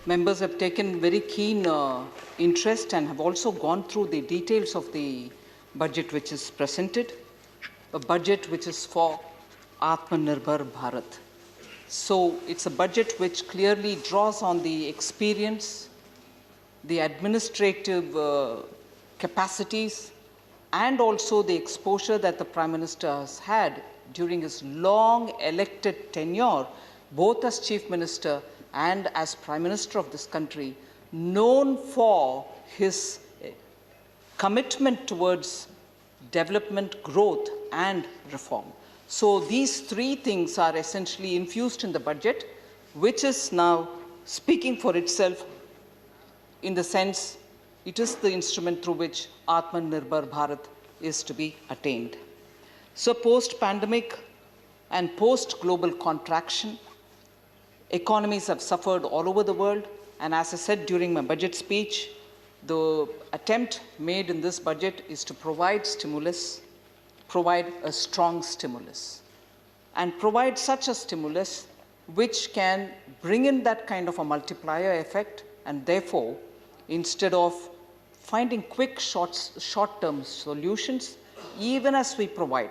Members have taken very keen interest and have also gone through the details of the budget which is presented, a budget which is for Atmanirbhar Bharat. So it's a budget which clearly draws on the experience, the administrative capacities, and also the exposure that the Prime Minister has had during his long elected tenure, both as Chief Minister and as Prime Minister of this country, known for his commitment towards development, growth, and reform. So these three things are essentially infused in the budget, which is now speaking for itself in the sense it is the instrument through which Atmanirbhar Bharat is to be attained. So post-pandemic and post-global contraction, economies have suffered all over the world, and as I said during my budget speech, the attempt made in this budget is to provide stimulus, provide a strong stimulus, and provide such a stimulus which can bring in that kind of a multiplier effect, and therefore, instead of finding quick short-term solutions, even as we provide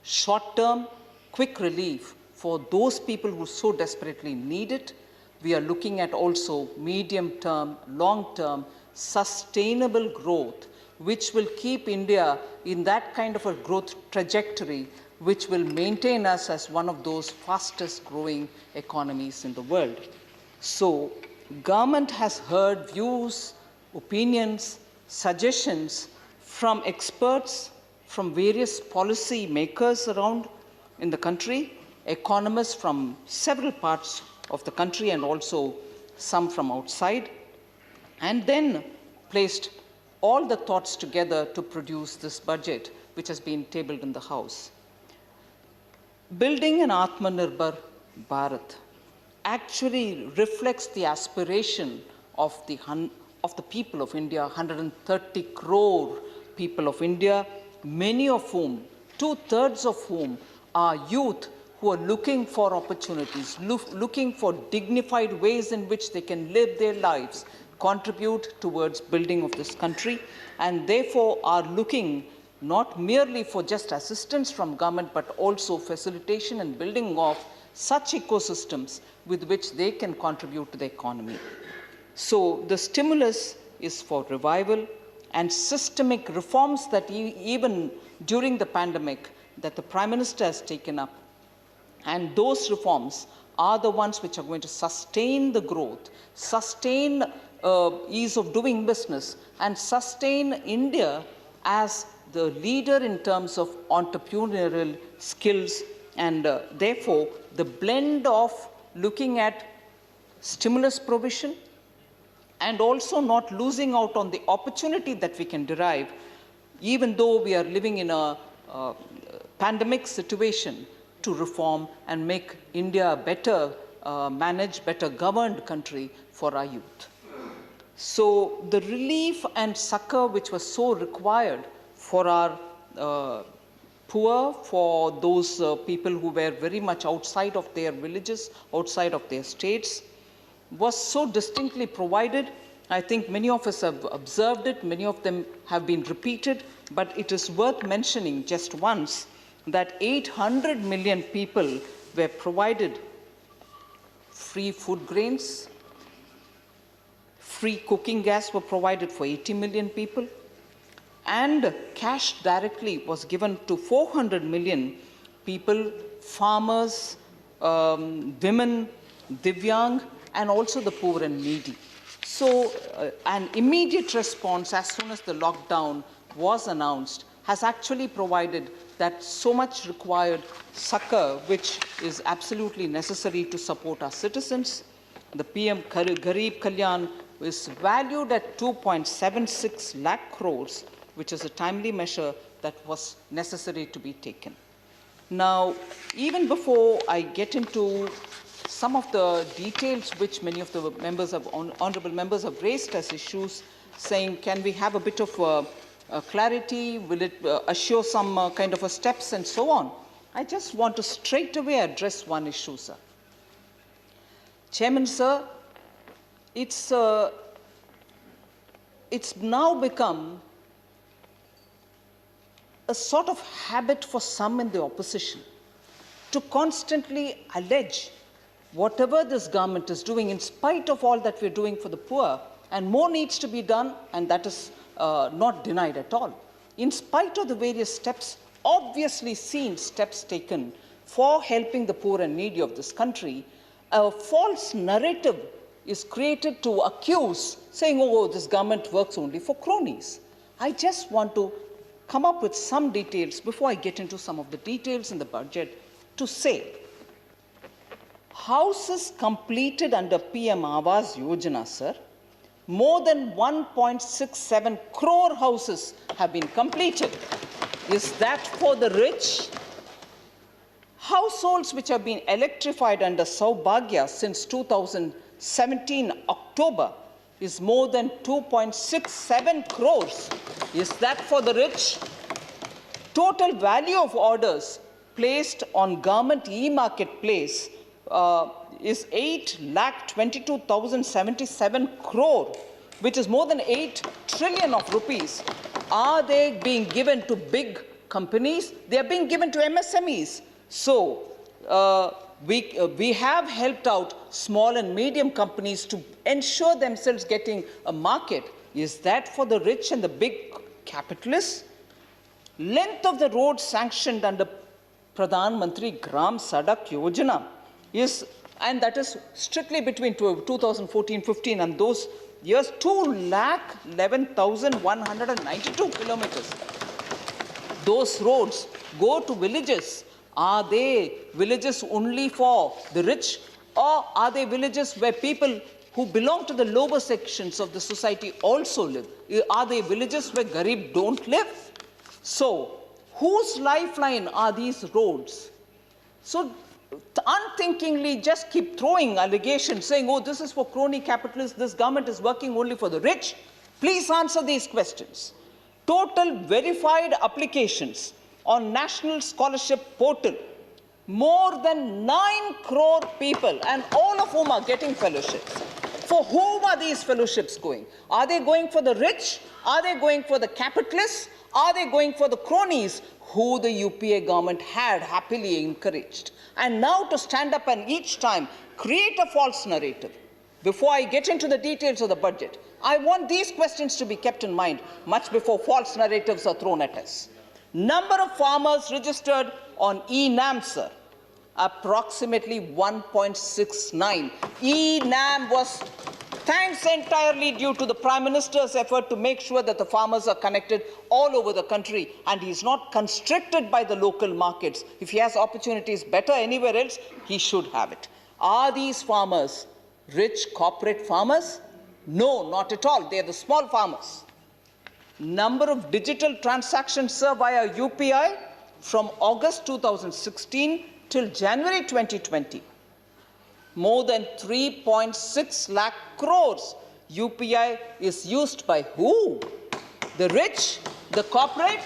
short-term, quick relief for those people who so desperately need it, we are looking at also medium-term, long-term, sustainable growth, which will keep India in that kind of a growth trajectory, which will maintain us as one of those fastest growing economies in the world. So, government has heard views, opinions, suggestions from experts, from various policy makers around in the country, economists from several parts of the country and also some from outside, and then placed all the thoughts together to produce this budget which has been tabled in the House. Building an Atmanirbhar Bharat actually reflects the aspiration of the people of India, 130 crore people of India, many of whom, 2/3 of whom are youth who are looking for opportunities, looking for dignified ways in which they can live their lives, contribute towards building of this country, and therefore are looking not merely for just assistance from government, but also facilitation and building of such ecosystems with which they can contribute to the economy. So the stimulus is for revival and systemic reforms that even during the pandemic that the Prime Minister has taken up. And those reforms are the ones which are going to sustain the growth, sustain ease of doing business, and sustain India as the leader in terms of entrepreneurial skills. And therefore, the blend of looking at stimulus provision and also not losing out on the opportunity that we can derive, even though we are living in a pandemic situation, to reform and make India a better managed, better governed country for our youth. So the relief and succor which was so required for our poor, for those people who were very much outside of their villages, outside of their states, was so distinctly provided. I think many of us have observed it, many of them have been repeated, but it is worth mentioning just once that 800 million people were provided free food grains, free cooking gas were provided for 80 million people, and cash directly was given to 400 million people, farmers, women, Divyang, and also the poor and needy. So an immediate response as soon as the lockdown was announced has actually provided that so much required succor, which is absolutely necessary to support our citizens. The PM Garib Kalyan is valued at 2.76 lakh crores, which is a timely measure that was necessary to be taken. Now, even before I get into some of the details which many of the members of, honorable members have raised as issues, saying, can we have a bit of clarity, will it assure some kind of a steps and so on, I just want to straight away address one issue, sir. Chairman, sir, it's now become a sort of habit for some in the opposition to constantly allege whatever this government is doing, in spite of all that we're doing for the poor, and more needs to be done, and that is not denied at all. In spite of the various steps, obviously seen steps taken for helping the poor and needy of this country, a false narrative is created to accuse, saying, oh, this government works only for cronies. I just want to come up with some details before I get into some of the details in the budget to say, houses completed under PM Awas Yojana, sir, more than 1.67 crore houses have been completed. Is that for the rich? Households which have been electrified under Saubhagya since 2017 October is more than 2.67 crores. Is that for the rich? Total value of orders placed on government e-marketplace is 8,22,077 crore, which is more than 8 trillion of rupees. Are they being given to big companies? They are being given to MSMEs. So we have helped out small and medium companies to ensure themselves getting a market. Is that for the rich and the big capitalists? Length of the road sanctioned under Pradhan Mantri Gram Sadak Yojana is, and that is strictly between 2014-15 and those years, 2,11,192 kilometers. Those roads go to villages. Are they villages only for the rich, or are they villages where people who belong to the lower sections of the society also live? Are they villages where Garib don't live? So, whose lifeline are these roads? So, unthinkingly just keep throwing allegations saying, oh, this is for crony capitalists, this government is working only for the rich. Please answer these questions. Total verified applications on National Scholarship Portal, more than 9 crore people, and all of whom are getting fellowships. For whom are these fellowships going? Are they going for the rich? Are they going for the capitalists? Are they going for the cronies who the UPA government had happily encouraged? And now to stand up and each time create a false narrative. Before I get into the details of the budget, I want these questions to be kept in mind much before false narratives are thrown at us. Number of farmers registered on eNAM, sir, approximately 1.69. eNAM was, thanks entirely due to the Prime Minister's effort to make sure that the farmers are connected all over the country, and he's not constricted by the local markets. If he has opportunities better anywhere else, he should have it. Are these farmers rich corporate farmers? No, not at all. They are the small farmers. Number of digital transactions, sir, via UPI from August 2016 till January 2020. More than 3.6 lakh crores. UPI is used by who? The rich? The corporate?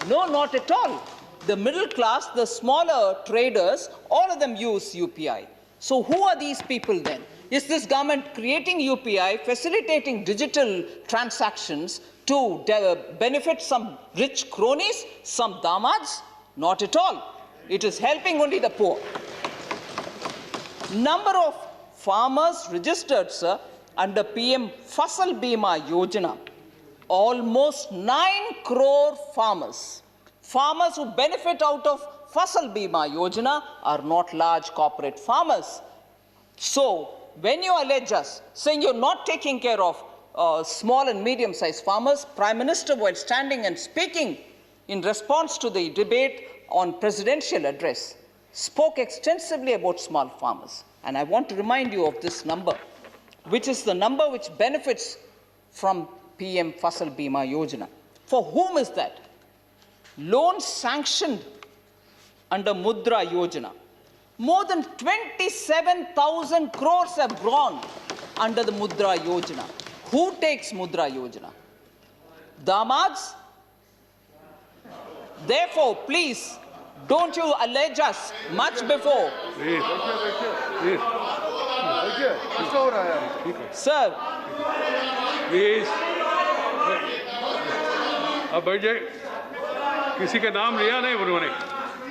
No, not at all. The middle class, the smaller traders, all of them use UPI. So who are these people then? Is this government creating UPI, facilitating digital transactions to benefit some rich cronies, some damads? Not at all. It is helping only the poor. Number of farmers registered, sir, under PM Fasal Bima Yojana, almost 9 crore farmers. Farmers who benefit out of Fasal Bima Yojana are not large corporate farmers. So, when you allege us, saying you're not taking care of small and medium-sized farmers, Prime Minister, while standing and speaking in response to the debate on presidential address, spoke extensively about small farmers. And I want to remind you of this number, which is the number which benefits from PM Fasal Bima Yojana. For whom is that? Loans sanctioned under Mudra Yojana. More than 27,000 crores have gone under the Mudra Yojana. Who takes Mudra Yojana? Damads? Therefore, please, don't you allege us much before. Sir, please अब budget किसी का नाम लिया नहीं उन्होंने,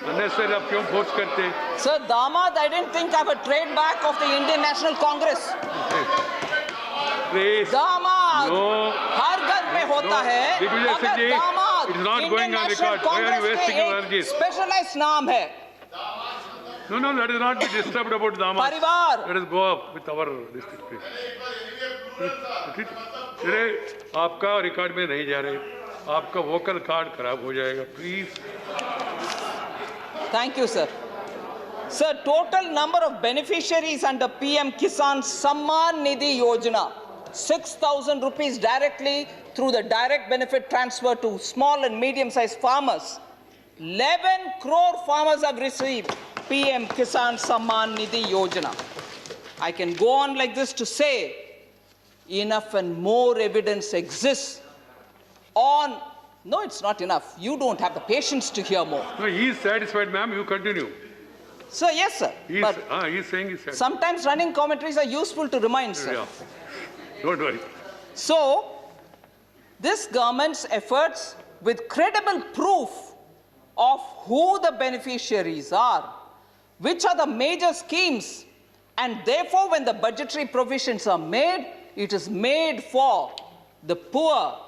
unnecessary आप क्यों force करते हैं? Sir Damad, I didn't think I have a trade back of the Indian National Congress. Please दामाद नो हर घर पे होता है। दिग्विजय सिंह अगर जी, दामाद it is not Indian going on national record. Why are you Congress wasting के your एक energies? स्पेशलाइज्ड नाम है। No, no, let us not be disturbed about Damas. परिवार। Let us go up with our district, please. आपका record में नहीं जा रहे, आपका वोकल कार्ड खराब हो जाएगा, please. Thank you, sir. Sir, total number of beneficiaries under PM Kisan Samman Nidhi Yojana, 6,000 rupees directly through the direct benefit transfer to small and medium-sized farmers. 11 crore farmers have received PM Kisan Samman Nidhi Yojana. I can go on like this to say enough and more evidence exists on. No, it's not enough. You don't have the patience to hear more. No, he is satisfied, ma'am. You continue. So, yes, sir. He But is saying he's satisfied. sometimes running commentaries are useful to remind, sir. Yeah. Don't worry. So, this government's efforts with credible proof of who the beneficiaries are, which are the major schemes, and therefore when the budgetary provisions are made, it is made for the poor,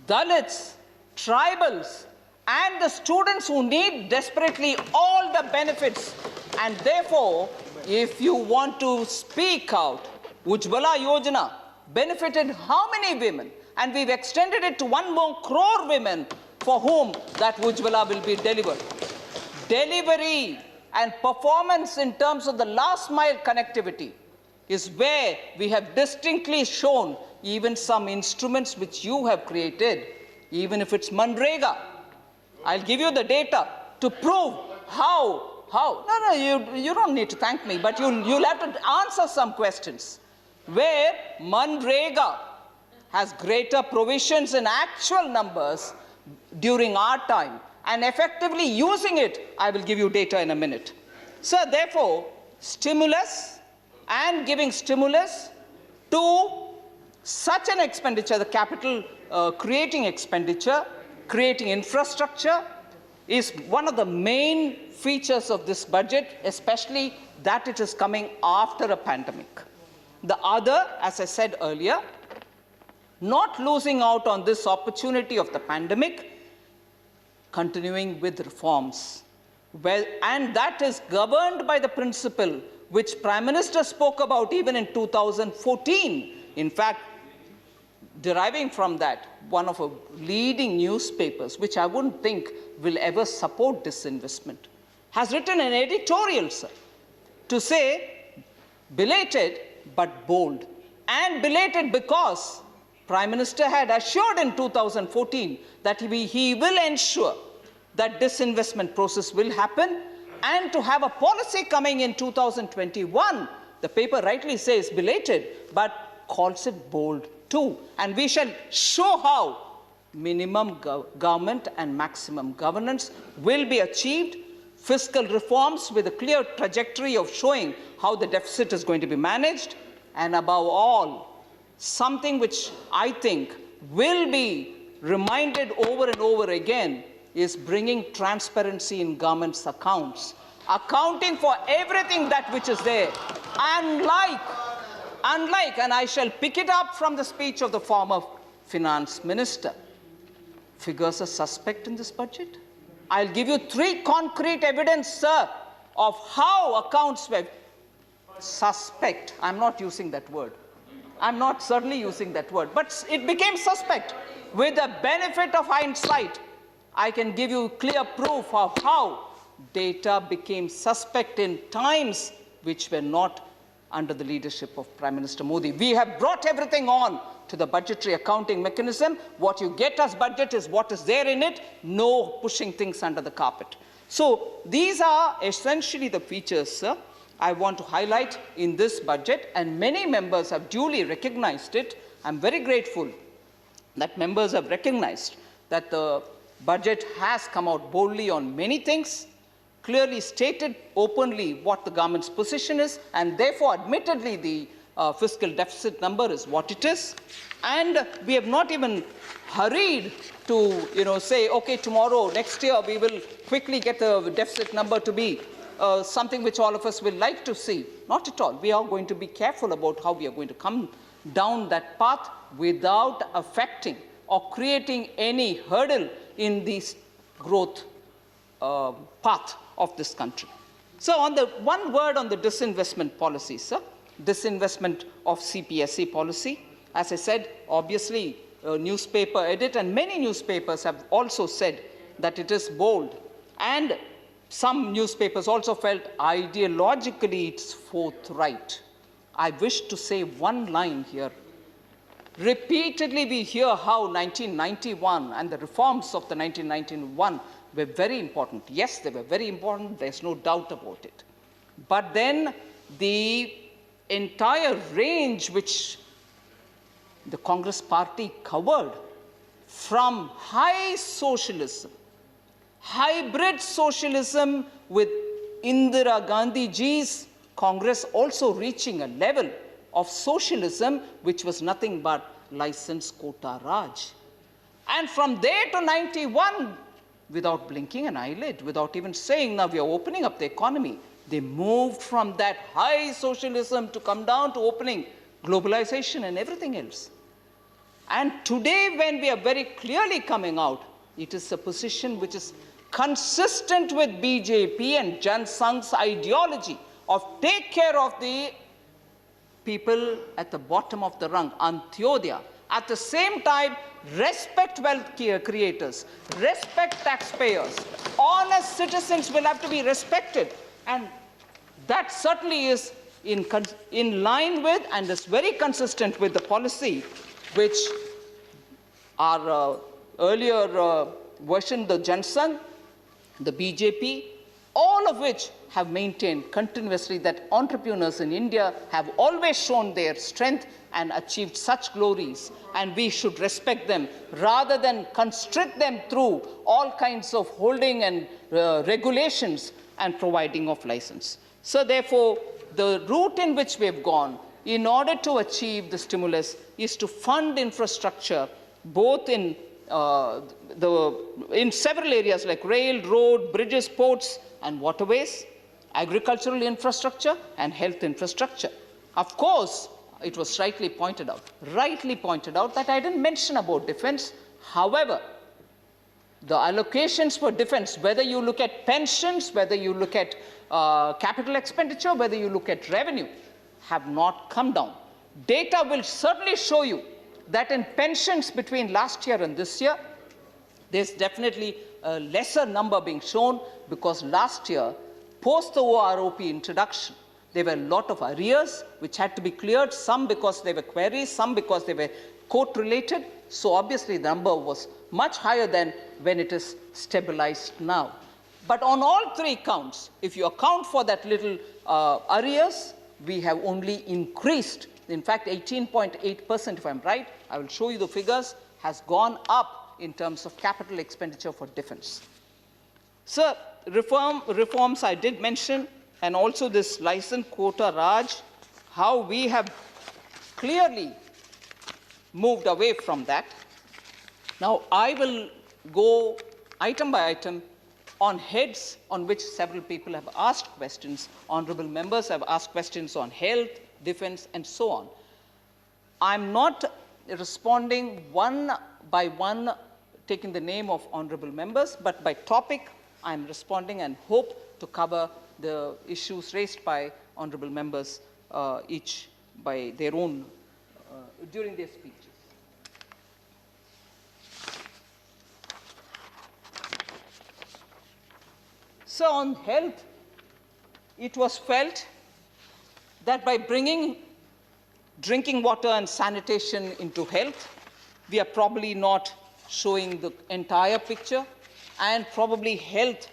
Dalits, tribals, and the students who need desperately all the benefits. And therefore, if you want to speak out, Ujjwala Yojana benefited how many women? And we've extended it to 1 more crore women for whom that Ujjwala will be delivered. Delivery and performance in terms of the last mile connectivity is where we have distinctly shown even some instruments which you have created, even if it's Manrega. I'll give you the data to prove how. No, you don't need to thank me, but you'll have to answer some questions. Where Manrega has greater provisions in actual numbers during our time, and effectively using it, I will give you data in a minute. So therefore, stimulus and giving stimulus to such an expenditure, the capital creating expenditure, creating infrastructure, is one of the main features of this budget, especially that it is coming after a pandemic. The other, as I said earlier, not losing out on this opportunity of the pandemic, continuing with reforms. Well, and that is governed by the principle which Prime Minister spoke about even in 2014. In fact, deriving from that, one of our leading newspapers, which I wouldn't think will ever support disinvestment, has written an editorial, sir, to say belated but bold. And belated because Prime Minister had assured in 2014 that he will ensure that disinvestment process will happen, and to have a policy coming in 2021, the paper rightly says belated, but calls it bold too. And we shall show how minimum government and maximum governance will be achieved, fiscal reforms with a clear trajectory of showing how the deficit is going to be managed, and above all, something which I think will be reminded over and over again is bringing transparency in government's accounts, accounting for everything that which is there. Unlike, and I shall pick it up from the speech of the former finance minister, figures are suspect in this budget. I'll give you 3 concrete evidence, sir, of how accounts were suspect. I'm not using that word. I'm not certainly using that word, but it became suspect. With the benefit of hindsight, I can give you clear proof of how data became suspect in times which were not under the leadership of Prime Minister Modi. We have brought everything on to the budgetary accounting mechanism. What you get as budget is what is there in it, no pushing things under the carpet. So these are essentially the features, sir, I want to highlight in this budget, and many members have duly recognized it. I'm very grateful that members have recognized that the budget has come out boldly on many things, clearly stated openly what the government's position is, and therefore, admittedly, the fiscal deficit number is what it is. And we have not even hurried to, say, okay, tomorrow, next year, we will quickly get the deficit number to be something which all of us will like to see. Not at all. We are going to be careful about how we are going to come down that path without affecting or creating any hurdle in the growth path of this country. So on the one word on the disinvestment policy, sir, disinvestment of CPSE policy. As I said, obviously, a newspaper edit, and many newspapers have also said that it is bold. And some newspapers also felt ideologically it's forthright. I wish to say one line here. Repeatedly we hear how 1991 and the reforms of the 1991 were very important. Yes, they were very important. There's no doubt about it. But then the entire range which the Congress party covered, from high socialism, hybrid socialism with Indira Gandhiji's Congress also reaching a level of socialism which was nothing but licensed quota Raj. And from there to 91, without blinking an eyelid, without even saying, now we are opening up the economy, they moved from that high socialism to come down to opening globalization and everything else. And today, when we are very clearly coming out, it is a position which is consistent with BJP and Jan Sangh's ideology of take care of the people at the bottom of the rung, Antyodaya. At the same time, respect wealth creators, respect taxpayers. Honest citizens will have to be respected. And that certainly is in line with and is very consistent with the policy which our earlier version, the Jan Sangh, the BJP, all of which have maintained continuously that entrepreneurs in India have always shown their strength and achieved such glories, and we should respect them rather than constrict them through all kinds of holding and regulations and providing of license. So therefore, the route in which we have gone in order to achieve the stimulus is to fund infrastructure both in several areas like rail, road, bridges, ports, and waterways, agricultural infrastructure, and health infrastructure. Of course, it was rightly pointed out that I didn't mention about defense. However, the allocations for defense, whether you look at pensions, whether you look at capital expenditure, whether you look at revenue, have not come down. Data will certainly show you that in pensions between last year and this year, there's definitely a lesser number being shown, because last year, post the OROP introduction, there were a lot of arrears which had to be cleared, some because they were queries, some because they were court-related. So obviously the number was much higher than when it is stabilized now. But on all three counts, if you account for that little arrears, we have only increased. In fact, 18.8%, if I'm right, I will show you the figures, has gone up in terms of capital expenditure for defense. So reforms I did mention, and also this license quota Raj, how we have clearly moved away from that. Now, I will go item by item on heads on which several people have asked questions. Honorable members have asked questions on health, defense, and so on. I'm not responding one by one, taking the name of honorable members, but by topic, I'm responding and hope to cover the issues raised by honorable members, each by their own, during their speeches. So on health, it was felt that by bringing drinking water and sanitation into health, we are probably not showing the entire picture, and probably health,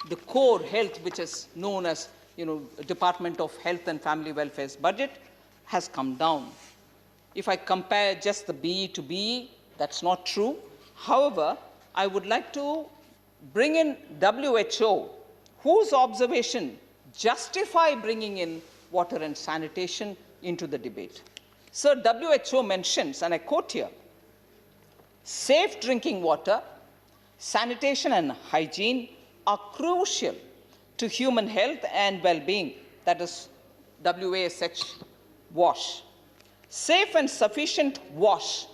the core health, which is known as Department of Health and Family Welfare's budget, has come down. If I compare just the BE to BE, that's not true. However, I would like to bring in WHO, whose observation justify bringing in water and sanitation into the debate. Sir, WHO mentions, and I quote here, safe drinking water, sanitation and hygiene are crucial to human health and well-being. That is WASH, WASH. Safe and sufficient wash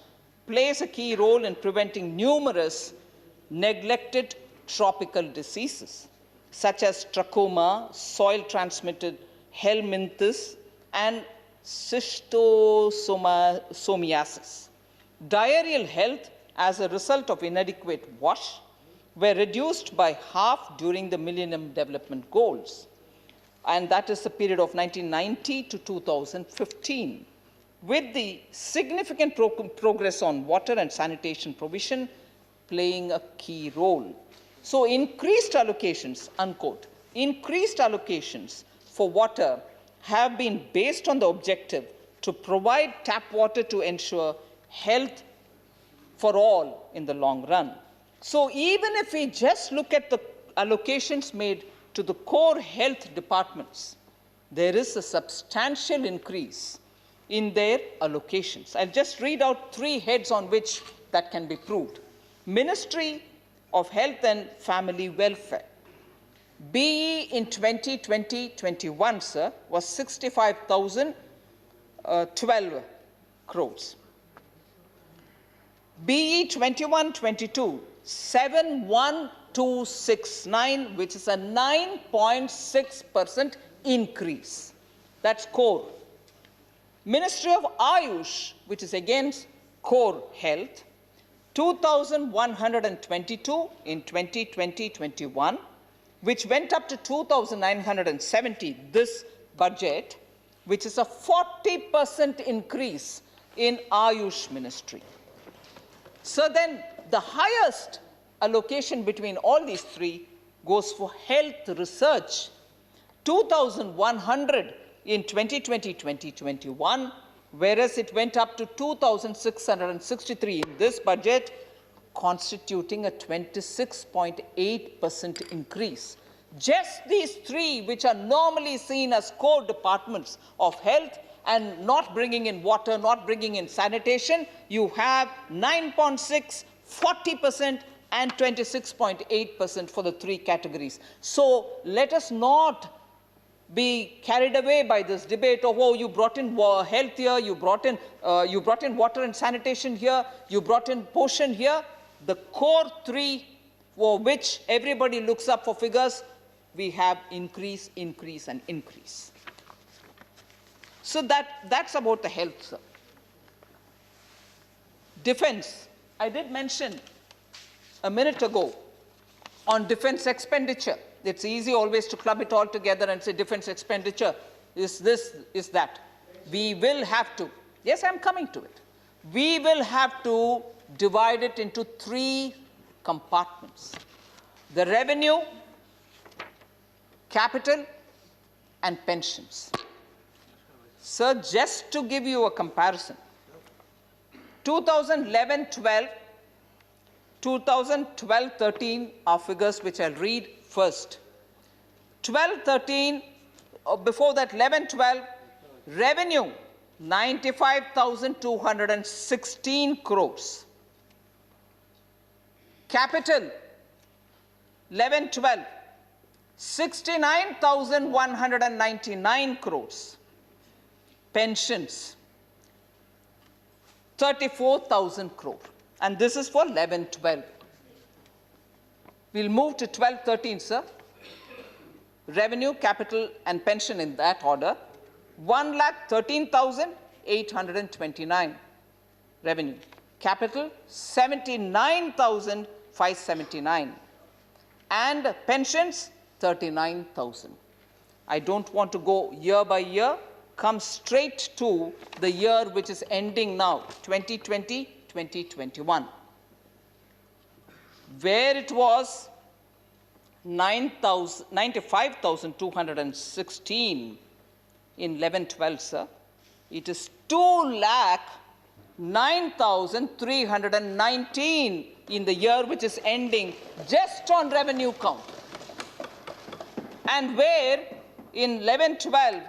plays a key role in preventing numerous neglected tropical diseases, such as trachoma, soil-transmitted helminthes, and schistosomiasis. Diarrheal health as a result of inadequate wash were reduced by half during the Millennium Development Goals, and that is the period of 1990 to 2015, with the significant progress on water and sanitation provision playing a key role. So increased allocations, unquote, increased allocations for water have been based on the objective to provide tap water to ensure health for all in the long run. So even if we just look at the allocations made to the core health departments, there is a substantial increase in their allocations. I'll just read out three heads on which that can be proved. Ministry of Health and Family Welfare. BE in 2020-21, sir, was 65,012 crores. BE 21-22, 71269, which is a 9.6% increase. That's core. Ministry of Ayush, which is again core health, 2,122 in 2020-21, which went up to 2,970 this budget, which is a 40% increase in Ayush ministry. So then the highest allocation between all these three goes for health research, 2,100 in 2020-2021, whereas it went up to 2,663 in this budget, constituting a 26.8% increase. Just these three, which are normally seen as core departments of health and not bringing in water, not bringing in sanitation, you have 9.6, 40%, and 26.8% for the three categories. So let us not be carried away by this debate of, oh, you brought in health here, you brought in water and sanitation here, you brought in portion here. The core three for which everybody looks up for figures, we have increase, increase, and increase. So that's about the health, sir. Defense. I did mention a minute ago on defense expenditure. It's easy always to club it all together and say defense expenditure is this, is that. We will have to, yes, I'm coming to it. We will have to divide it into three compartments: the revenue, capital, and pensions. Sir, just to give you a comparison, 2011-12, 2012-13 are figures which I'll read first. 12-13, before that 11-12, revenue 95,216 crores. Capital 11-12, 69,199 crores. Pensions 34,000 crore. And this is for 11-12. We'll move to 12-13, sir. Revenue, capital, and pension in that order. 1,13,829 revenue. Capital, 79,579. And pensions, 39,000. I don't want to go year by year. Come straight to the year which is ending now, 2020-2021, where it was 95,216 in 11-12, sir. It is 2,09,319 in the year which is ending, just on revenue count. And where in 11-12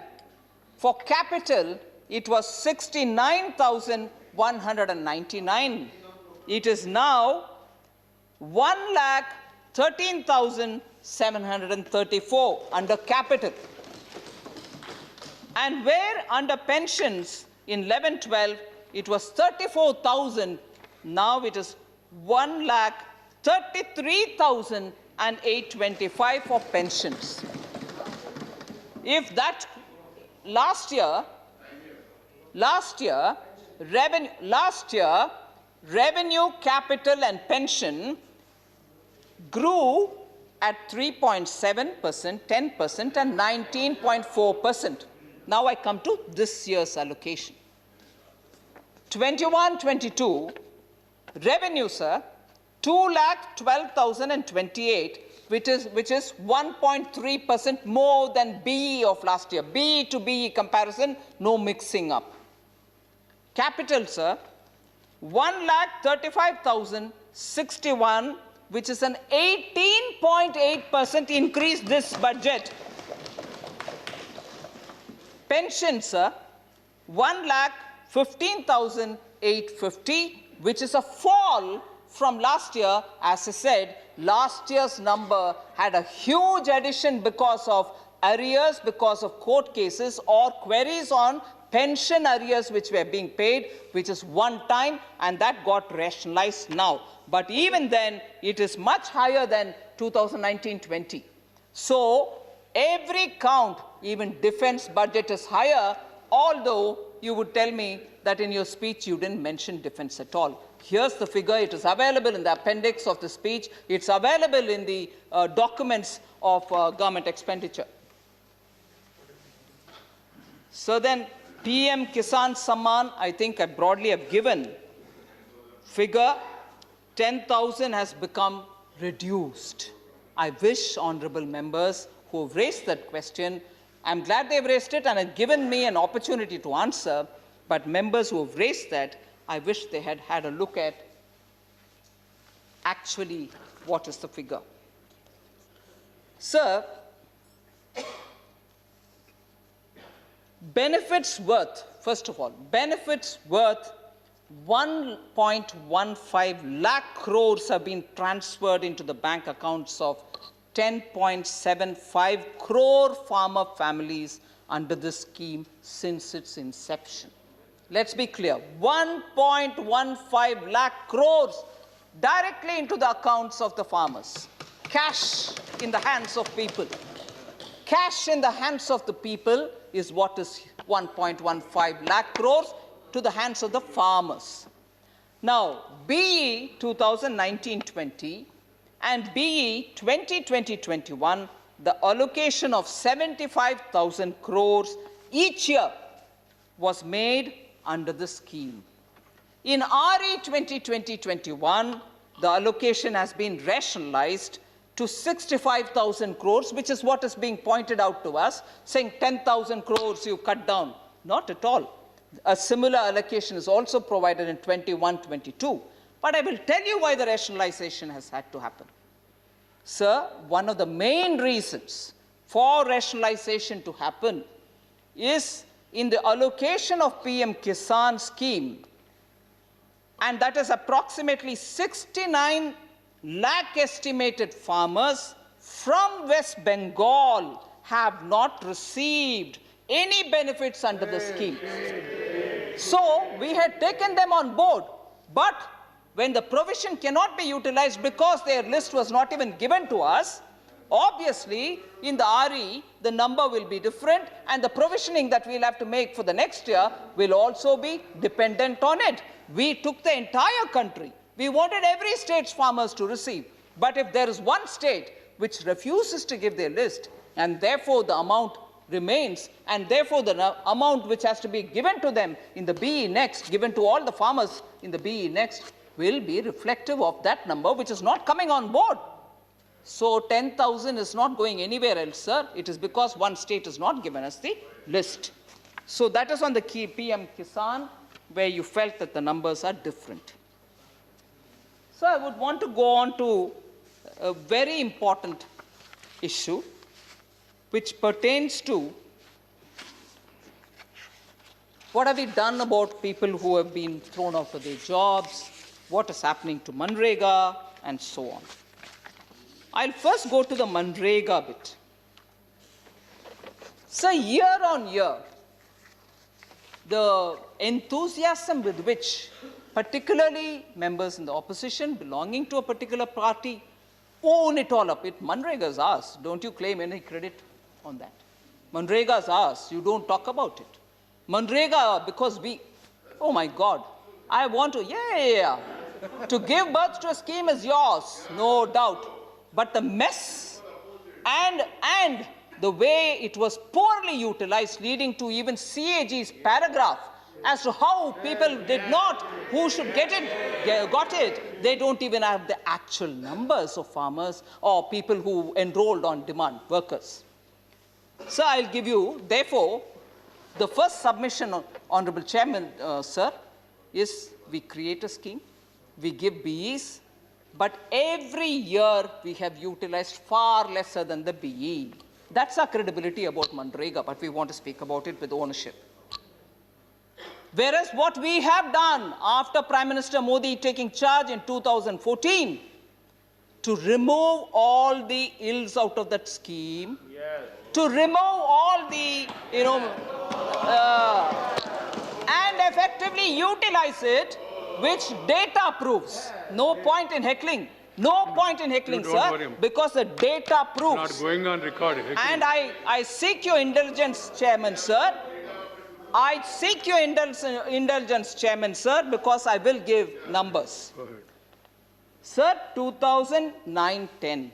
for capital it was 69,199. It is now 1,13,734 under capital. And where under pensions in 11-12 it was 34,000, now it is 1,33,825 for pensions. If that last year revenue, capital and pension grew at 3.7%, 10% and 19.4%. Now I come to this year's allocation. 21-22 revenue, sir, 2,12,028, which is 1.3% more than BE of last year. BE to BE comparison, no mixing up. Capital, sir, 1,35,061, which is an 18.8% increase this budget. Pension, sir, 1,15,850, which is a fall from last year. As I said, last year's number had a huge addition because of arrears, because of court cases or queries on pension arrears which were being paid, which is one time, and that got rationalized now. But even then, it is much higher than 2019-20. So every count, even defense budget is higher, although you would tell me that in your speech you didn't mention defense at all. Here's the figure. It is available in the appendix of the speech. It's available in the documents of government expenditure. So then, PM Kisan Samman, I think I broadly have given figure. 10,000 has become reduced. I wish honorable members who have raised that question, I'm glad they've raised it and have given me an opportunity to answer, but members who have raised that, I wish they had had a look at actually what is the figure. Sir, benefits worth, first of all, benefits worth 1.15 lakh crores have been transferred into the bank accounts of 10.75 crore farmer families under this scheme since its inception. Let's be clear, 1.15 lakh crores directly into the accounts of the farmers. Cash in the hands of people. Cash in the hands of the people is what is 1.15 lakh crores to the hands of the farmers. Now, BE 2019-20 and BE 2020-21, the allocation of 75,000 crores each year was made under the scheme. In RE 2020-21, the allocation has been rationalized to 65,000 crores, which is what is being pointed out to us, saying 10,000 crores you cut down. Not at all. A similar allocation is also provided in 21-22. But I will tell you why the rationalization has had to happen. Sir, one of the main reasons for rationalization to happen is in the allocation of PM Kisan scheme, and that is approximately 69 lakh estimated farmers from West Bengal have not received any benefits under the scheme. So we had taken them on board, but when the provision cannot be utilized because their list was not even given to us, obviously in the RE the number will be different and the provisioning that we'll have to make for the next year will also be dependent on it. We took the entire country. We wanted every state's farmers to receive. But if there is one state which refuses to give their list and therefore the amount remains, and therefore the amount which has to be given to them in the BE next, given to all the farmers in the BE next, will be reflective of that number which is not coming on board. So 10,000 is not going anywhere else, sir. It is because one state has not given us the list. So that is on the key PM Kisan, where you felt that the numbers are different. So I would want to go on to a very important issue. which pertains to what have we done about people who have been thrown out of their jobs, what is happening to Manrega, and so on. I'll first go to the Manrega bit. So year on year, the enthusiasm with which particularly members in the opposition belonging to a particular party own it all up. Manrega is ours. Don't you claim any credit on that. Manrega is ours. You don't talk about it. Manrega, because oh my God, I want to, to give birth to a scheme is yours, no doubt. But the mess and the way it was poorly utilized, leading to even CAG's paragraph as to how people did not, who should get it, got it. They don't even have the actual numbers of farmers or people who enrolled on demand, workers. So I'll give you, therefore, the first submission, Honorable Chairman, sir, is we create a scheme, we give BEs, but every year we have utilized far lesser than the BE. That's our credibility about Manrega, but we want to speak about it with ownership. Whereas what we have done after Prime Minister Modi taking charge in 2014 to remove all the ills out of that scheme, to remove all the, and effectively utilize it, which data proves. No point in heckling. No point in heckling, sir, because the data proves. Not going on record. And I seek your indulgence, Chairman, sir. I seek your indulgence, Chairman, sir, because I will give numbers. Go ahead. Sir, 2009-10,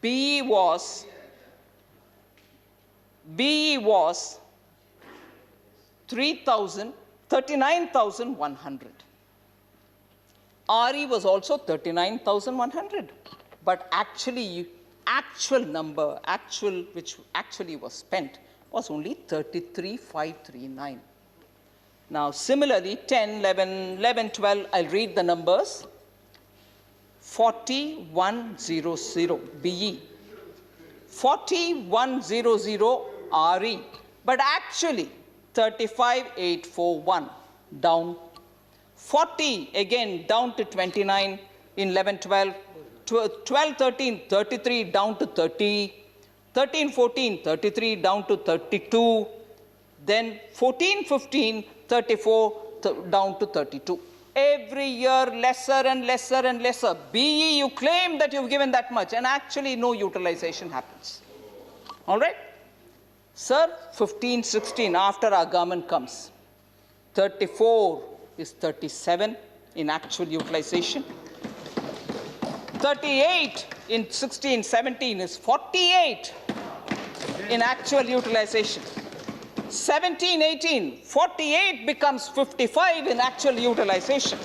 BE was 39,100. RE was also 39,100. But actually, which actually was spent, was only 33,539. Now, similarly, 10, 11, 12, I'll read the numbers. 4100 BE, 4100 RE, but actually 35,841 down. 40 again down to 29 in 11, 12, 12, 13, 33 down to 30, 13, 14, 33 down to 32, then 14, 15, 34 down to 32. Every year lesser and lesser and lesser. BE, you claim that you've given that much, and actually no utilization happens. All right? Sir, 15, 16, after our government comes, 34 is 37 in actual utilization. 38 in 16, 17 is 48 in actual utilization. 17, 18, 48 becomes 55 in actual utilization.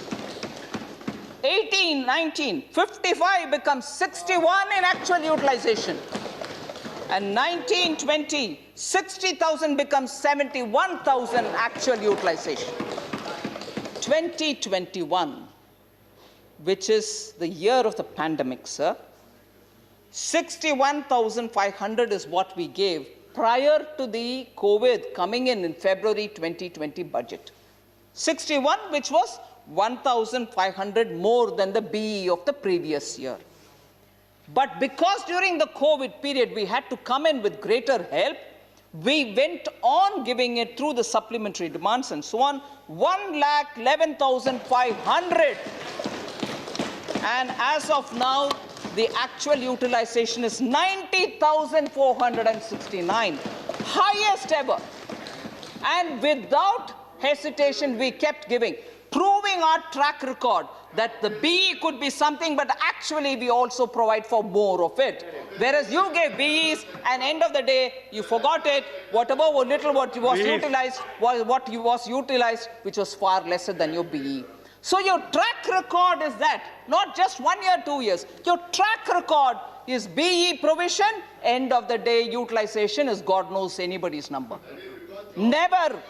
18, 19, 55 becomes 61 in actual utilization. And 19, 20, 60,000 becomes 71,000 actual utilization. 2021, which is the year of the pandemic, sir, 61,500 is what we gave prior to the COVID coming in February 2020 budget. 61, which was 1,500 more than the BE of the previous year. But because during the COVID period we had to come in with greater help, we went on giving it through the supplementary demands and so on, 1,11,500. And as of now, the actual utilization is 90,469, highest ever. And without hesitation, we kept giving, proving our track record that the BE could be something, but actually we also provide for more of it. Whereas you gave BEs, and end of the day, you forgot it. Whatever little what was utilized was what was utilized, which was far lesser than your BE. So your track record is that, not just 1 year, 2 years. Your track record is BE provision, end of the day utilization is God knows anybody's number. Never,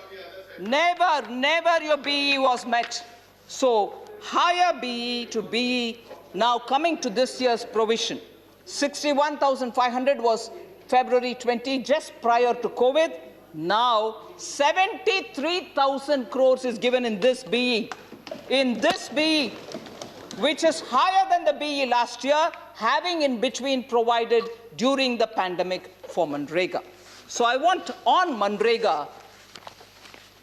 never, never your BE was met. So higher BE to BE, now coming to this year's provision, 61,500 was February 20, just prior to COVID. Now 73,000 crores is given in this BE. In this BE, which is higher than the BE last year, having in between provided during the pandemic for Manrega. So I want on Manrega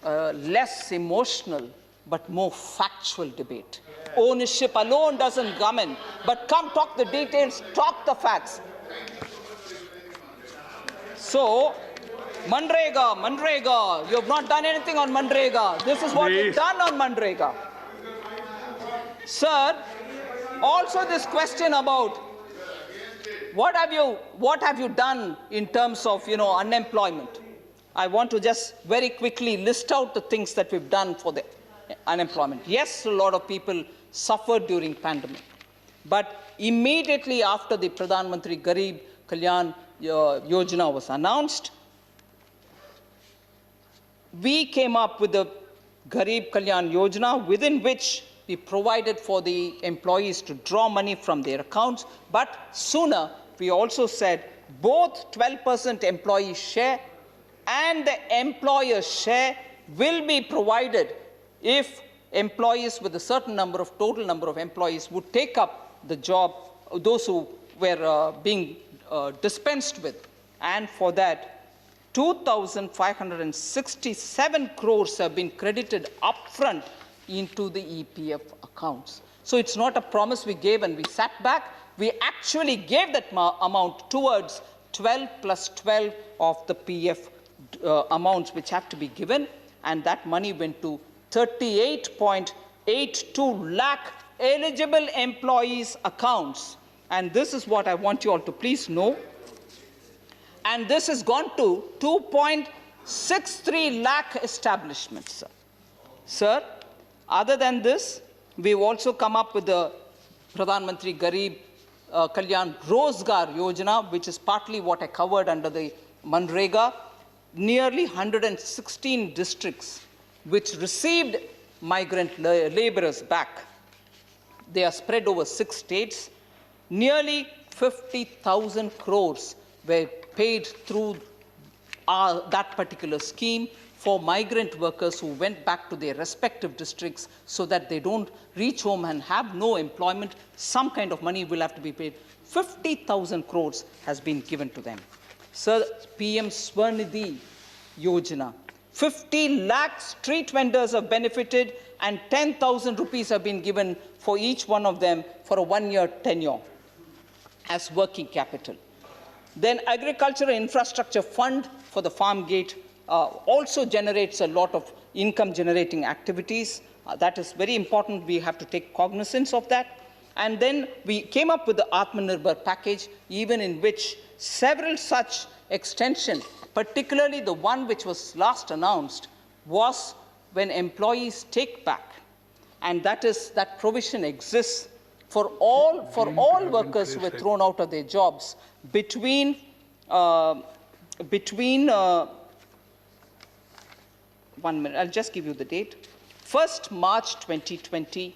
less emotional but more factual debate. Ownership alone doesn't come in, but come talk the details, talk the facts. So, Manrega, you have not done anything on Manrega. This is what you've done on Manrega. Sir, also this question about what have you done in terms of, unemployment? I want to just very quickly list out the things that we've done for the unemployment. Yes, a lot of people suffered during pandemic, but immediately after the Pradhan Mantri Garib Kalyan Yojana was announced, we came up with the Garib Kalyan Yojana, within which we provided for the employees to draw money from their accounts, but sooner we also said both 12% employee share and the employer share will be provided if employees with a certain number of total number of employees would take up the job, those who were being dispensed with. And for that, 2,567 crores have been credited upfront into the EPF accounts. So it's not a promise we gave and we sat back. We actually gave that amount towards 12 plus 12 of the PF amounts which have to be given, and that money went to 38.82 lakh eligible employees' accounts. And this is what I want you all to please know. And this has gone to 2.63 lakh establishments, sir. Sir, other than this, we've also come up with the Pradhan Mantri Garib Kalyan Rozgar Yojana, which is partly what I covered under the Manrega. Nearly 116 districts which received migrant laborers back. They are spread over 6 states. Nearly 50,000 crores were paid through that particular scheme for migrant workers who went back to their respective districts so that they don't reach home and have no employment. Some kind of money will have to be paid. 50,000 crores has been given to them. Sir, PM Swarnidhi Yojana, 50 lakh street vendors have benefited and 10,000 rupees have been given for each one of them for a 1-year tenure as working capital. Then Agricultural Infrastructure Fund for the Farm Gate also generates a lot of income generating activities. That is very important. We have to take cognizance of that. And then we came up with the Atmanirbhar package, even in which several such extension, particularly the one which was last announced, was when employees take back. And that provision exists for all workers who were thrown out of their jobs between 1 minute, I'll just give you the date. 1st March 2020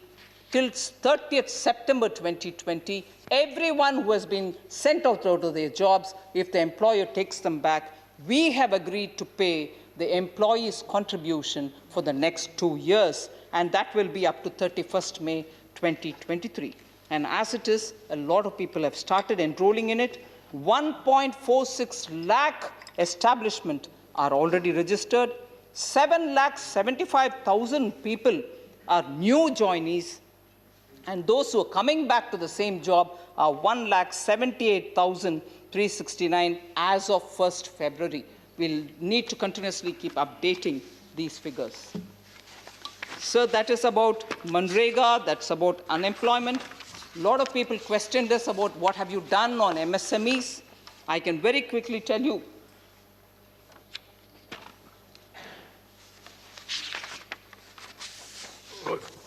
till 30th September 2020, everyone who has been sent out of their jobs, if the employer takes them back, we have agreed to pay the employee's contribution for the next 2 years, and that will be up to 31st May 2023. And as it is, a lot of people have started enrolling in it. 1.46 lakh establishments are already registered. 7,75,000 people are new joinees, and those who are coming back to the same job are 1,78,369 as of 1st February. We'll need to continuously keep updating these figures. So that is about Manrega, that's about unemployment. A lot of people questioned us about what have you done on MSMEs. I can very quickly tell you.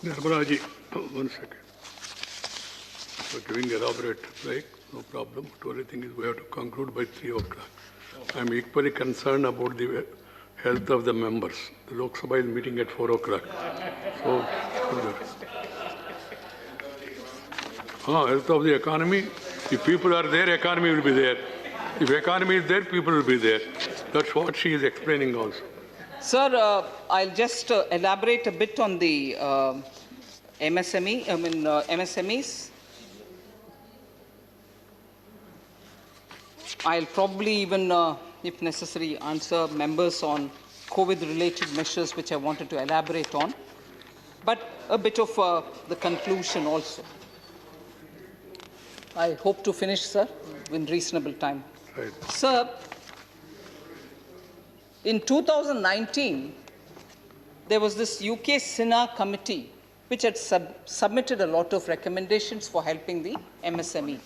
Nirmala ji, 1 second. For giving elaborate reply, no problem. But only thing is we have to conclude by 3 o'clock. I'm equally concerned about the health of the members. The Lok Sabha is meeting at 4 o'clock. So, health of the economy. If people are there, economy will be there. If economy is there, people will be there. That's what she is explaining also. Sir, I'll just elaborate a bit on the MSMEs. I'll probably even, if necessary, answer members on COVID-related measures which I wanted to elaborate on, but a bit of the conclusion also. I hope to finish, sir, in reasonable time. Right. Sir, in 2019, there was this UK SINA committee which had submitted a lot of recommendations for helping the MSME.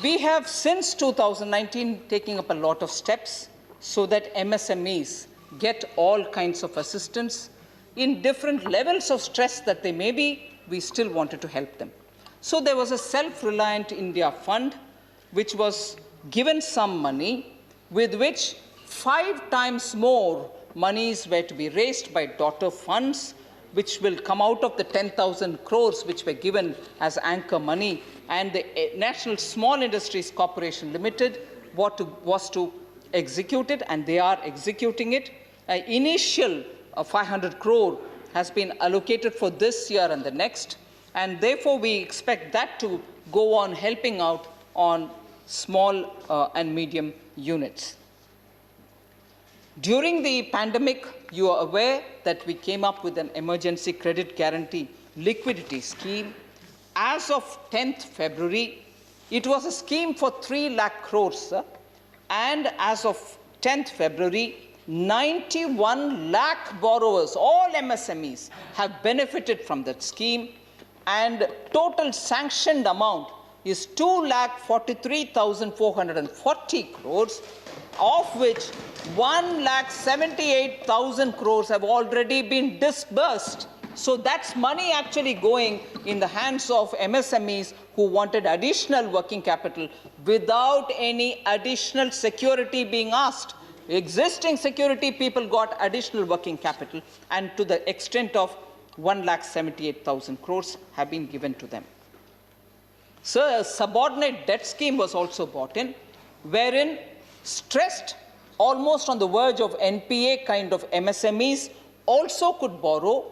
We have since 2019 taken up a lot of steps so that MSMEs get all kinds of assistance in different levels of stress that they may be. We still wanted to help them. So there was a Self-Reliant India Fund which was given some money with which 5 times more monies were to be raised by daughter funds, which will come out of the 10,000 crores which were given as anchor money, and the National Small Industries Corporation Limited was to execute it, and they are executing it. An initial 500 crore has been allocated for this year and the next, and therefore we expect that to go on helping out on small and medium units. During the pandemic, you are aware that we came up with an emergency credit guarantee liquidity scheme. As of 10th February, it was a scheme for 3 lakh crores, sir. And as of 10th February, 91 lakh borrowers, all MSMEs, have benefited from that scheme. And total sanctioned amount is 2,43,440 crores, of which 1,78,000 crores have already been disbursed. So that's money actually going in the hands of MSMEs who wanted additional working capital without any additional security being asked. Existing security people got additional working capital, and to the extent of 1,78,000 crores have been given to them. So a subordinate debt scheme was also brought in, wherein stressed, almost on the verge of NPA kind of MSMEs also could borrow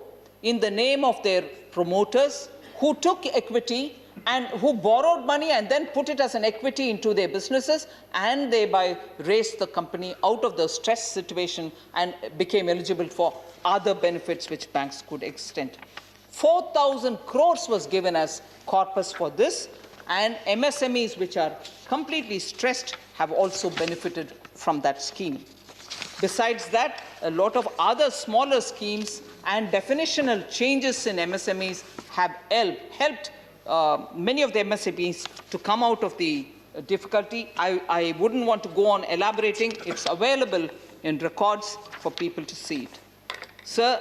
in the name of their promoters who took equity and who borrowed money and then put it as an equity into their businesses, and thereby raised the company out of the stress situation and became eligible for other benefits which banks could extend. 4,000 crores was given as corpus for this, and MSMEs which are completely stressed have also benefited from that scheme. Besides that, a lot of other smaller schemes and definitional changes in MSMEs have helped many of the MSMEs to come out of the difficulty. I wouldn't want to go on elaborating. It's available in records for people to see it. Sir,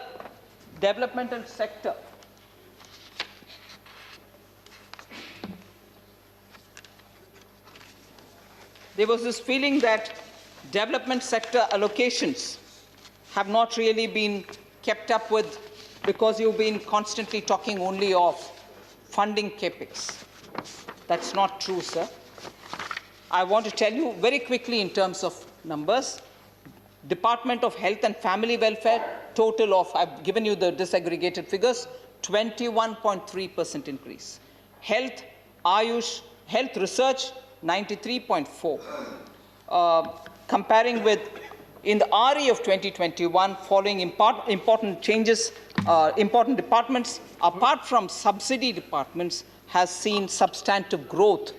developmental sector. There was this feeling that development sector allocations have not really been kept up with because you've been constantly talking only of funding capex. That's not true, sir. I want to tell you very quickly in terms of numbers. Department of Health and Family Welfare, total of, I've given you the disaggregated figures, 21.3% increase. Health, Ayush, Health Research, 93.4. Comparing with in the RE of 2021, following important changes, important departments, apart from subsidy departments, has seen substantive growth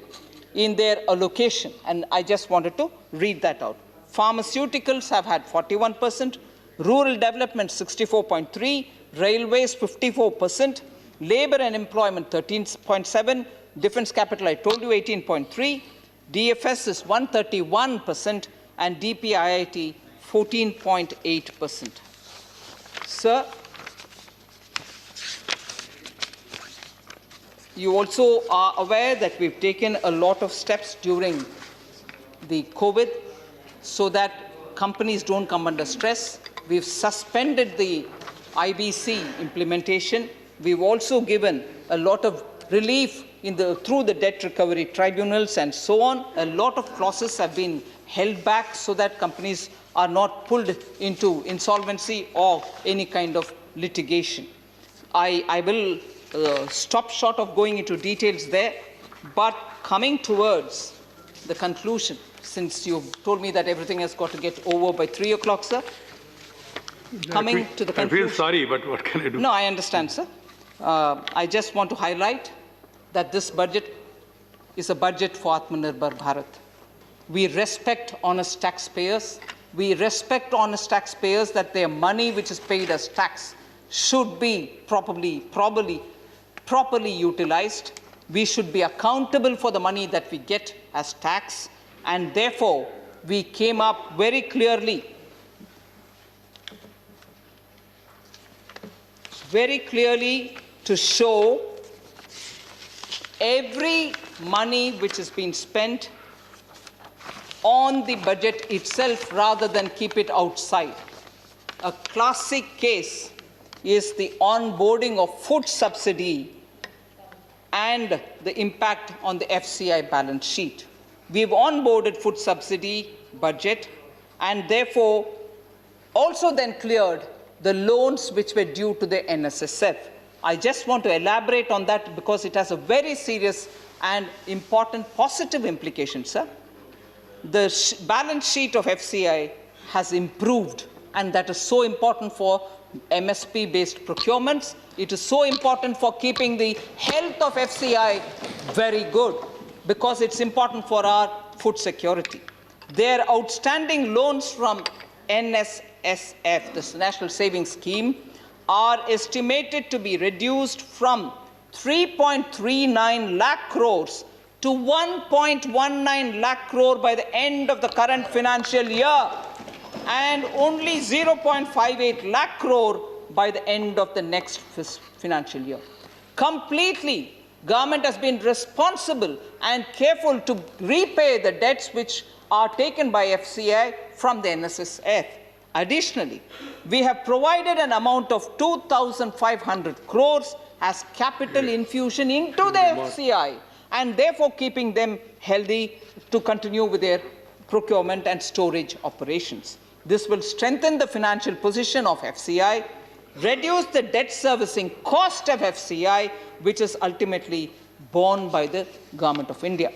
in their allocation. And I just wanted to read that out. Pharmaceuticals have had 41%, rural development 64.3%, railways 54%, labor and employment 13.7%, defense capital I told you 18.3%, DFS is 131%, and DPIIT 14.8%. Sir, you also are aware that we've taken a lot of steps during the COVID so that companies don't come under stress. We've suspended the IBC implementation. We've also given a lot of relief through the debt recovery tribunals and so on. A lot of clauses have been held back so that companies are not pulled into insolvency or any kind of litigation. I will stop short of going into details there, but coming towards the conclusion, since you've told me that everything has got to get over by 3 o'clock, sir. Coming to the conclusion. I feel sorry, but what can I do? No, I understand, sir. I just want to highlight that this budget is a budget for Atmanirbhar Bharat. We respect honest taxpayers. We respect honest taxpayers that their money which is paid as tax should be properly utilized. We should be accountable for the money that we get as tax, and therefore we came up very clearly to show every money which has been spent on the budget itself rather than keep it outside. A classic case is the onboarding of food subsidy and the impact on the FCI balance sheet. We've onboarded food subsidy budget and therefore also then cleared the loans which were due to the NSSF. I just want to elaborate on that because it has a very serious and important positive implication, sir. The balance sheet of FCI has improved, and that is so important for MSP-based procurements. It is so important for keeping the health of FCI very good because it's important for our food security. Their outstanding loans from NSSF, the National Savings Scheme, are estimated to be reduced from 3.39 lakh crores to 1.19 lakh crore by the end of the current financial year, and only 0.58 lakh crore by the end of the next financial year. Completely, government has been responsible and careful to repay the debts which are taken by FCI from the NSSF. Additionally, we have provided an amount of 2,500 crores as capital infusion into the FCI, and therefore keeping them healthy to continue with their procurement and storage operations. This will strengthen the financial position of FCI, reduce the debt servicing cost of FCI, which is ultimately borne by the Government of India.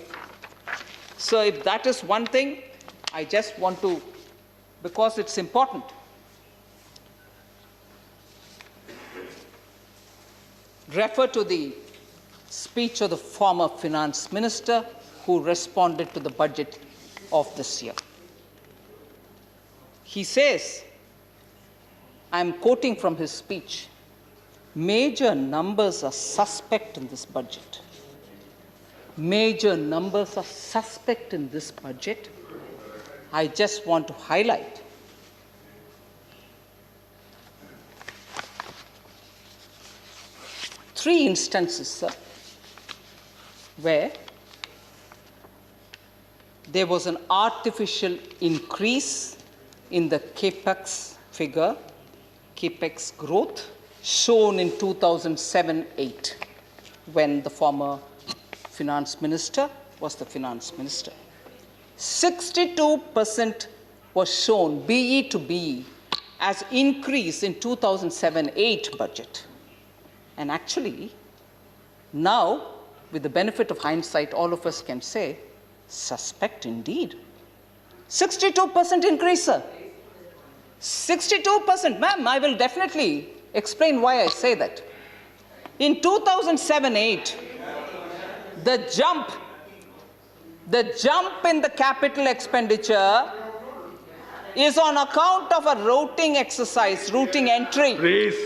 So if that is one thing, I just want to, because it's important, refer to the speech of the former finance minister who responded to the budget of this year. He says, I'm quoting from his speech, major numbers are suspect in this budget. Major numbers are suspect in this budget. I just want to highlight three instances, sir, where there was an artificial increase in the CAPEX figure, CAPEX growth, shown in 2007-8, when the former finance minister was the finance minister. 62% was shown, BE to BE, as increase in 2007-8 budget. And actually, now, with the benefit of hindsight, all of us can say, suspect indeed. 62% increase, sir. 62%. Ma'am, I will definitely explain why I say that. In 2007-8, the jump in the capital expenditure is on account of a routing exercise, routing entry, Please.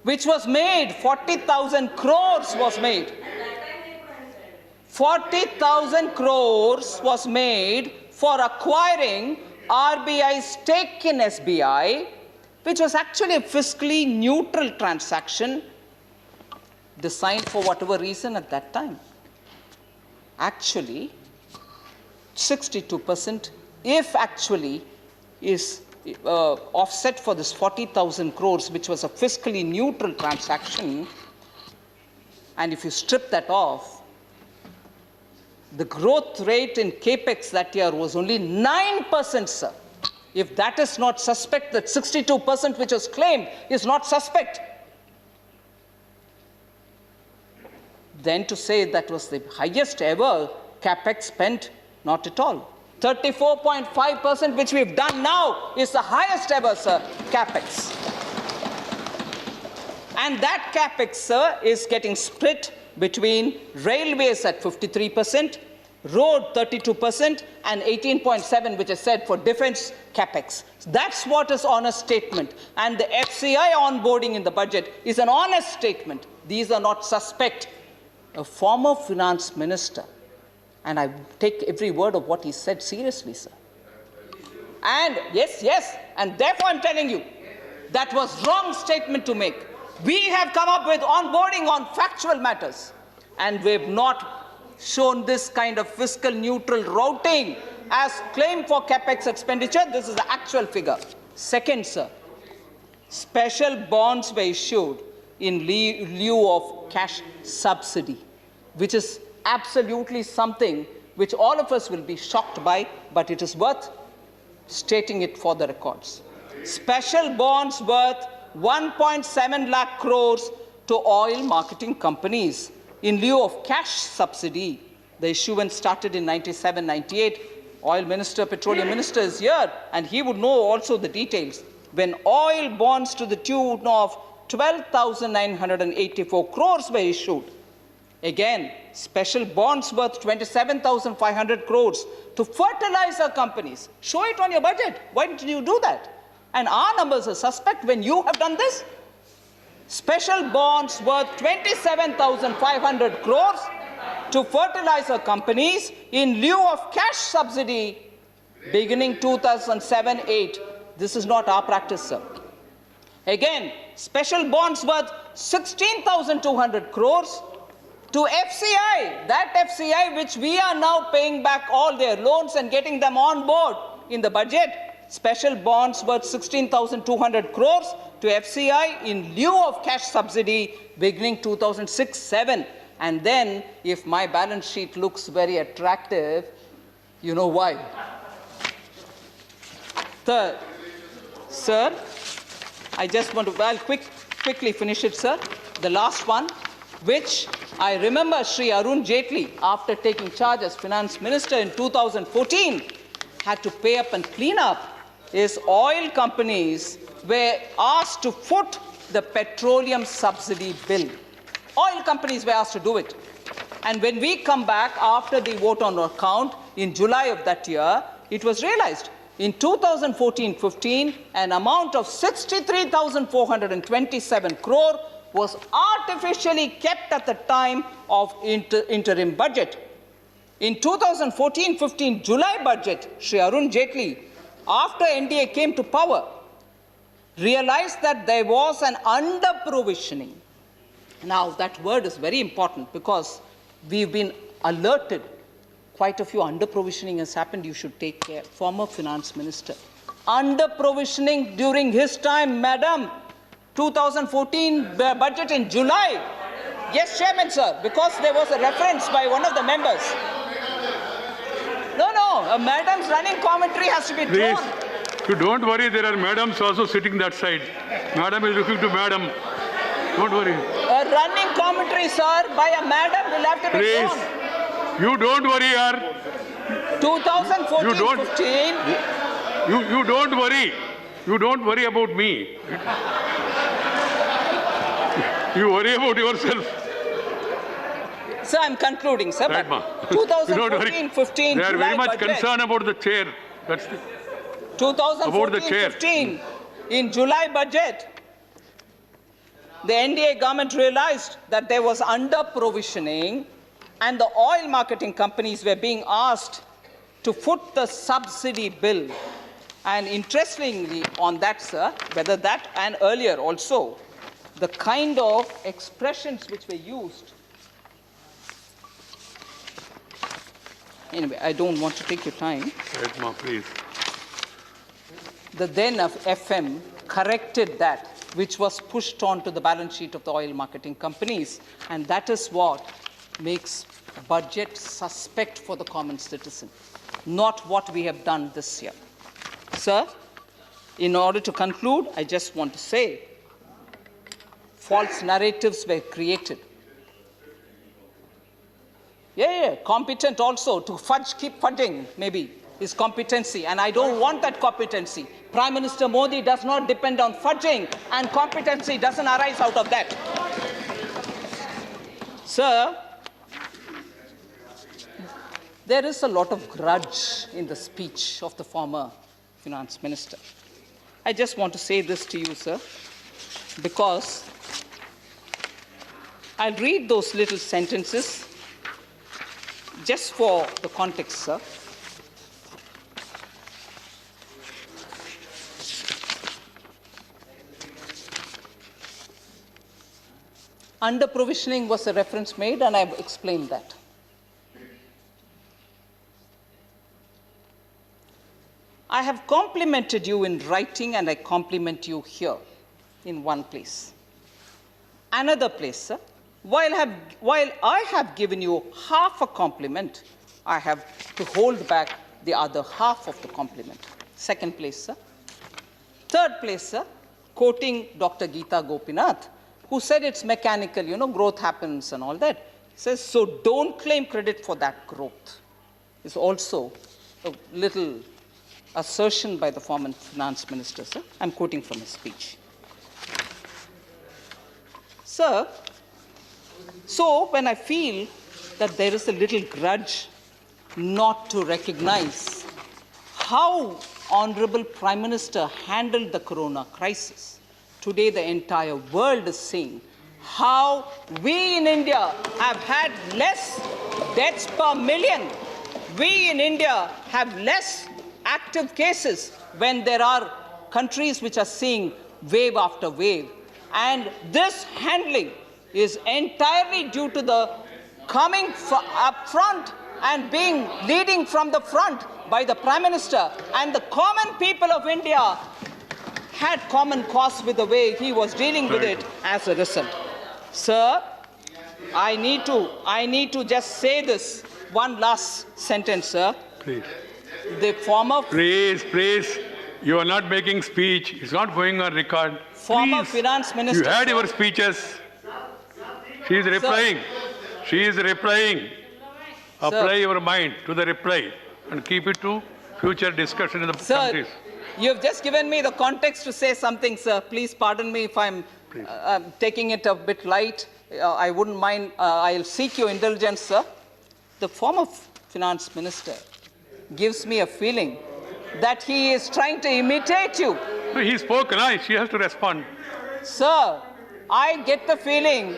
which was made, 40,000 crores was made. 40,000 crores was made for acquiring RBI's stake in SBI, which was actually a fiscally neutral transaction designed for whatever reason at that time. Actually, 62%, if actually is offset for this 40,000 crores, which was a fiscally neutral transaction, And if you strip that off, the growth rate in capex that year was only 9%, sir. If that is not suspect, that 62% which was claimed is not suspect, then to say that was the highest ever capex spent, not at all. 34.5%, which we've done now, is the highest ever, sir, capex. And that capex, sir, is getting split between railways at 53%, road 32%, and 18.7%, which is said for defense capex. That's what is honest statement. And the FCI onboarding in the budget is an honest statement. These are not suspect. A former finance minister, and I take every word of what he said seriously, sir. And yes, and therefore I'm telling you, that was wrong statement to make. We have come up with onboarding on factual matters, and we've not shown this kind of fiscal neutral routing as claim for capex expenditure. This is the actual figure. Second, sir, special bonds were issued in lieu of cash subsidy, which is absolutely something which all of us will be shocked by, but it is worth stating it for the records. Special bonds worth 1.7 lakh crores to oil marketing companies in lieu of cash subsidy. The issuance started in 97, 98. Oil minister, petroleum minister is here, and he would know also the details. When oil bonds to the tune of 12,984 crores were issued. Again, special bonds worth 27,500 crores to fertilizer companies. Show it on your budget. Why did you do that? And our numbers are suspect when you have done this. Special bonds worth 27,500 crores to fertilizer companies in lieu of cash subsidy beginning 2007-8. This is not our practice, sir. Again, special bonds worth 16,200 crores to FCI, that FCI which we are now paying back all their loans and getting them on board in the budget. Special bonds worth 16,200 crores to FCI in lieu of cash subsidy beginning 2006-7. And then, if my balance sheet looks very attractive, you know why. Third, sir, I just want to, I'll quickly finish it, sir. The last one, which I remember Sri Arun Jaitley, after taking charge as finance minister in 2014, had to pay up and clean up, is oil companies were asked to foot the petroleum subsidy bill. Oil companies were asked to do it. And when we come back after the vote on account in July of that year, it was realized in 2014-15, an amount of 63,427 crore was artificially kept at the time of interim budget. In 2014-15 July budget, Sri Arun Jaitley, after NDA came to power, realized that there was an under-provisioning. Now, that word is very important because we've been alerted. Quite a few under-provisioning has happened. You should take care. Former finance minister. Under-provisioning during his time, madam. 2014 budget in July. Yes, Chairman, sir, because there was a reference by one of the members. No, a madam's running commentary has to be drawn. Please, you don't worry, there are madams also sitting that side. Madam is looking to madam. Don't worry. A running commentary, sir, by a madam will have to be Please, drawn. you don't worry, yaar. 2014-15. You don't worry. You don't worry about me. You worry about yourself. Sir, I'm concluding, sir. Right, 2014-15 They are very much budget. concerned about the chair. That's the, 2014-15 in July budget, the NDA government realized that there was under-provisioning and the oil marketing companies were being asked to foot the subsidy bill. And interestingly on that, sir, whether that and earlier also, the kind of expressions which were used. Anyway, I don't want to take your time. right, ma, please. The then of FM corrected that which was pushed onto the balance sheet of the oil marketing companies, and that is what makes budget suspect for the common citizen, not what we have done this year. Sir, in order to conclude, I just want to say, false narratives were created. Competent also to fudge, keep fudging, maybe, is competency, and I don't want that competency. Prime Minister Modi does not depend on fudging, and competency doesn't arise out of that. Sir, there is a lot of grudge in the speech of the former finance minister. I just want to say this to you, sir, because I'll read those little sentences just for the context, sir. Under-provisioning was a reference made, and I've explained that. I have complimented you in writing, and I compliment you here in one place. Another place, sir, while I have given you half a compliment, I have to hold back the other half of the compliment. Second place, sir. Third place, sir, quoting Dr. Geeta Gopinath, who said it's mechanical, growth happens and all that. He says, so don't claim credit for that growth. It's also a little assertion by the former finance minister, sir. I'm quoting from his speech. Sir, so when I feel that there is a little grudge not to recognize how Honorable Prime Minister handled the corona crisis, today the entire world is seeing how we in India have had less deaths per million. We in India have less active cases when there are countries which are seeing wave after wave. And this handling is entirely due to the coming up front and leading from the front by the Prime Minister, and the common people of India had common cause with the way he was dealing with it as a result. Sir, I need to just say this one last sentence, sir. Please. The former... Please. You are not making speech. It's not going on record. Former Please. finance minister... You had your speeches. She is replying. Sir. She is replying. Apply your mind to the reply and keep it to future discussion in the countries. You have just given me the context to say something, sir. Please pardon me if I'm taking it a bit light. I wouldn't mind. I'll seek your indulgence, sir. The former finance minister gives me a feeling that he is trying to imitate you. No, he spoke nice. She has to respond. Sir, I get the feeling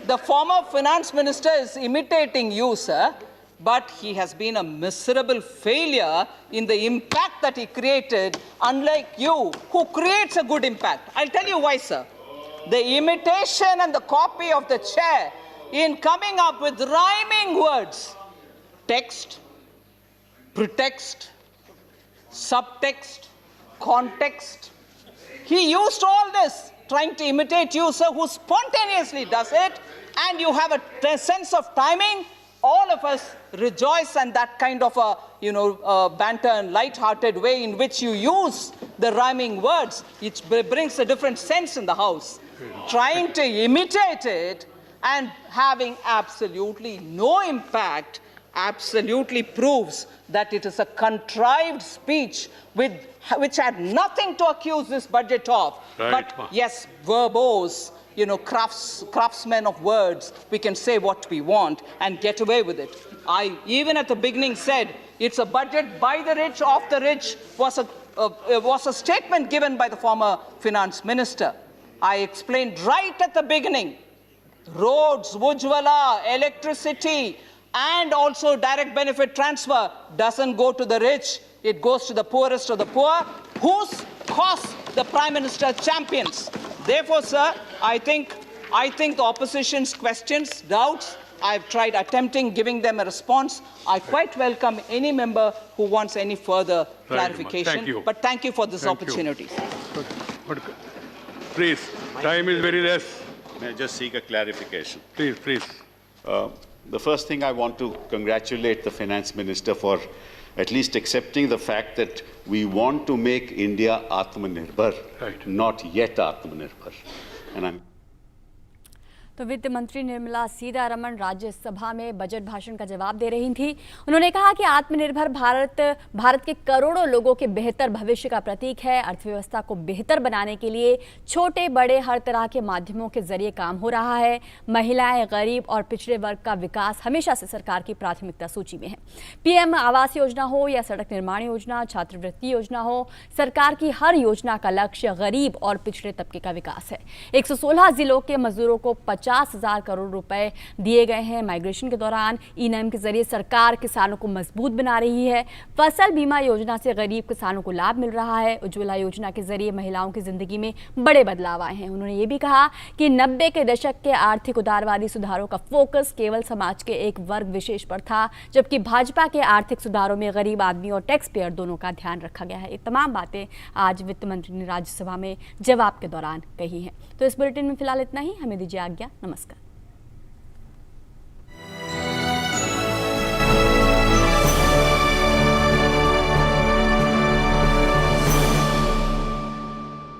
the former finance minister is imitating you, sir, but he has been a miserable failure in the impact that he created, unlike you, who creates a good impact. I'll tell you why, sir. The imitation and the copy of the chair in coming up with rhyming words, text, pretext, subtext, context. He used all this trying to imitate you, sir, who spontaneously does it, and you have a sense of timing. All of us rejoice in that kind of a banter and light-hearted way in which you use the rhyming words. It brings a different sense in the house. Trying to imitate it and having absolutely no impact absolutely proves that it is a contrived speech which had nothing to accuse this budget of. Right. But yes, verbose, craftsmen of words, we can say what we want and get away with it. I even at the beginning said it's a budget by the rich, of the rich, was a statement given by the former finance minister. I explained right at the beginning, roads, Ujjwala, electricity, and also direct benefit transfer doesn't go to the rich, it goes to the poorest of the poor, whose cause the Prime Minister champions. Therefore, sir, I think the opposition's questions, doubts, I've tried attempting giving them a response. I quite welcome any member who wants any further clarification. Thank you. But thank you for this opportunity. please. Time is very less. May I just seek a clarification? Please, please. The first thing I want to congratulate the Finance Minister for at least accepting the fact that we want to make India Atmanirbhar, Right. not yet Atmanirbhar. And I'm तो वित्त मंत्री निर्मला सीतारमण राज्यसभा में budget भाषण का जवाब दे रही थी। उन्होंने कहा कि आत्मनिर्भर भारत के करोड़ों लोगों के बेहतर भविष्य का प्रतीक है। अर्थव्यवस्था को बेहतर बनाने के लिए छोटे बड़े हर तरह के माध्यमों के जरिए काम हो रहा है। महिलाएं, गरीब और पिछड़े वर्ग का विकास हमेशा से सरकार की प्राथमिकता सूची में है। पीएम आवास योजना हो या सड़क निर्माण योजना, छात्रवृत्ति योजना हो, सरकार की हर योजना का लक्ष्य गरीब और पिछड़े तबके का विकास है। 116 जिलों के मजदूरों को 50,000 करोड़ रुपए दिए गए हैं। माइग्रेशन के दौरान ई-नैम के जरिए सरकार किसानों को मजबूत बना रही है। फसल बीमा योजना से गरीब किसानों को लाभ मिल रहा है। उज्ज्वला योजना के जरिए महिलाओं की जिंदगी में बड़े बदलाव आए हैं। उन्होंने ये भी कहा कि 90 के दशक के आर्थिक उदारवादी सुधारों का फोकस केवल समाज के एक वर्ग विशेष पर था, जबकि भाजपा के आर्थिक सुधारों में गरीब आदमी और टैक्स पेयर दोनों का ध्यान रखा गया है। ये तमाम बातें आज वित्त मंत्री ने राज्यसभा में जवाब के दौरान कही हैं। तो इस बुलेटिन में फिलहाल इतना ही। हमें दीजिए आज्ञा। नमस्कार।